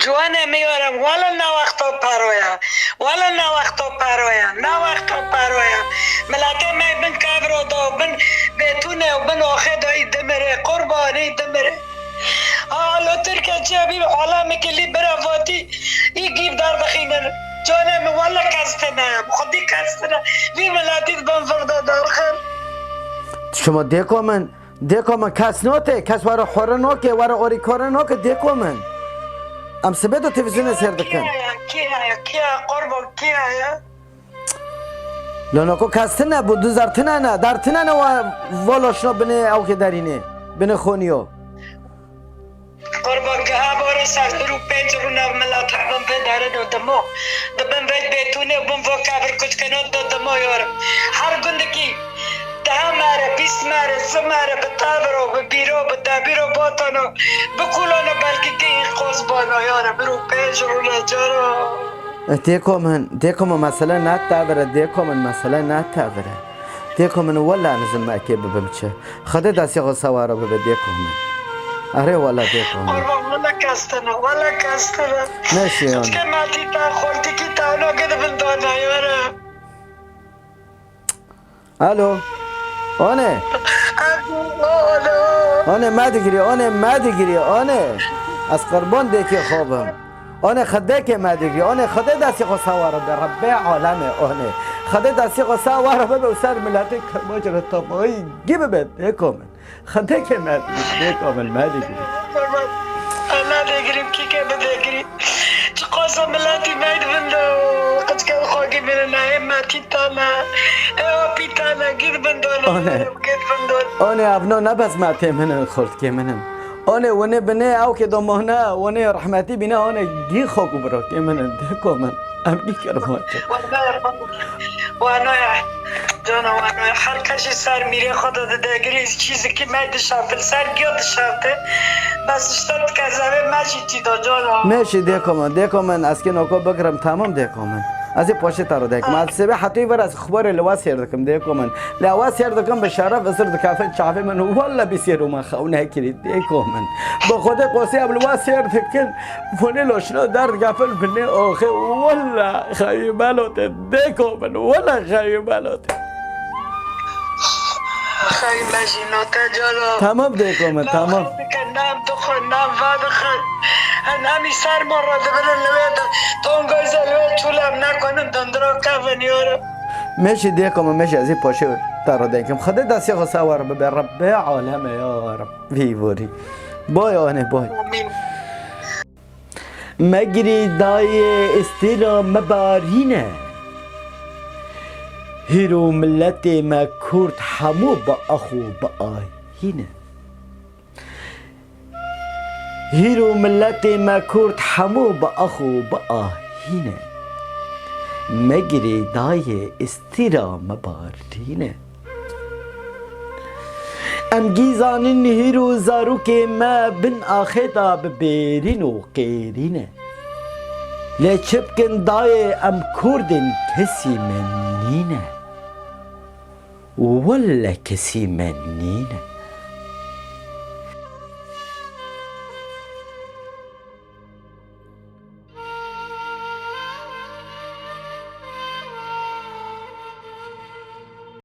جوانه میارم والا نه وقتا پرویا والا نه وقتا پرویا نه وقتا پرویا ملاته می بن کابرو دو بن بتونه و بن آخه دایی دمره قربانی دمره حالا ترکه جابی عالم کلی برافاتی ای گیب دار بخینن جانه می والا کستنه خودی کستنه وی ملاتی بن فردا دار خیر شما دیکو من کس نوته کس وارا خوره نوکه وارا اوری کاره نوکه دیکو من ام سبیدو تلویزیون سر دکن کیا قربان کیا لانکو کسته نبود دو زرتنه نه درتنه نه والاشنا بنه او که درینه بنه خونیو قربان که ها باره سخت رو پنج رو نو ملات هم پدره دو دمو دبن بید بیتونه بم و کبر کچ کنو دو دمو یارم هر گندگی ده ماره بیس ماره سه ماره به تابرو به بیرو به دبیرو باتانو به کلانو بلکه که این قوز بانو یارم رو پنج رو نجارو دیکو من مسئله نتابره دیکو من مسئله نتابره دیکو من ولا نزل ماکی ببم چه خدا دستی خو سوارو ببه دیکو من اره ولا دیکو من قربان ولا کستنه نشی اون که ماتی تا خورتی کی تا اونو که دبن دانا یارم الو آنه ما دیگری آنه از قربان دیکی خوابم آنه خدا که ما دیگری آنه خدا دستی خو سوارو به رب عالمه آنه خدا دستی خو سوارو به و سر ملت کرماج رو تابایی گی ببید دیکو من خدا که ما دیگری دیکو من ما دیگری الله دیگریم کی که بدگری چه قاسم ملاتی مید بندو قد که خواهی میره نه ماتی تانا او پیتانا گید بندونا آنه ابنا نبز ماتی منن خورد که منن آنه ونه بنه او که دمانه ونه رحمتی بینه آنه گی خوکو برا که منن دیکو من ام گی کرماج وانویا جانا وانویا هر کشی سر میره خدا دگری چیزی که مید شافل سر گیاد شافته بس اشتاد که زمه ماشی چیدا جانا میشه دیکو من از که نوکو بگرم تمام دیکو من از این پاشه تارو دیکم از سبه حتی بر از خبر لواس سیر دکم دیکو من لواس سیر دکم به شرف اصر دکافه چافه من والا بسیرو من خونه کرید دیکو من با خود قوسی اب لواس سیر دکن فونه لوشنا درد گافل بنه آخه والا خیلی مالوته دیکو من والا خیلی مالوته خیلی ماشی نوته جانا تمام دیکو من تمام نام دخون نام وادخل نامی سر مرا دبرن لوید تونگوی زلوید چولم نکنن دندرو کفن یارم میشه دیکو من میشه از این پاشه تارو دیکم خدا دستی خو سوار به رب عالمه یا رب ویوری بای آنه بای مگری دای استیلا مبارینه هیرو ملت ما کرد همو با اخو با آهینه هیرو ملت ما کرد همو با اخو با آهینه مگری دای استیرا مبارینه ام گیزانین هیرو زارو که ما بن آخدا ببیرین و قیرینه لچبکن دای ام کردن کسی من نینه ولا کسی من نینه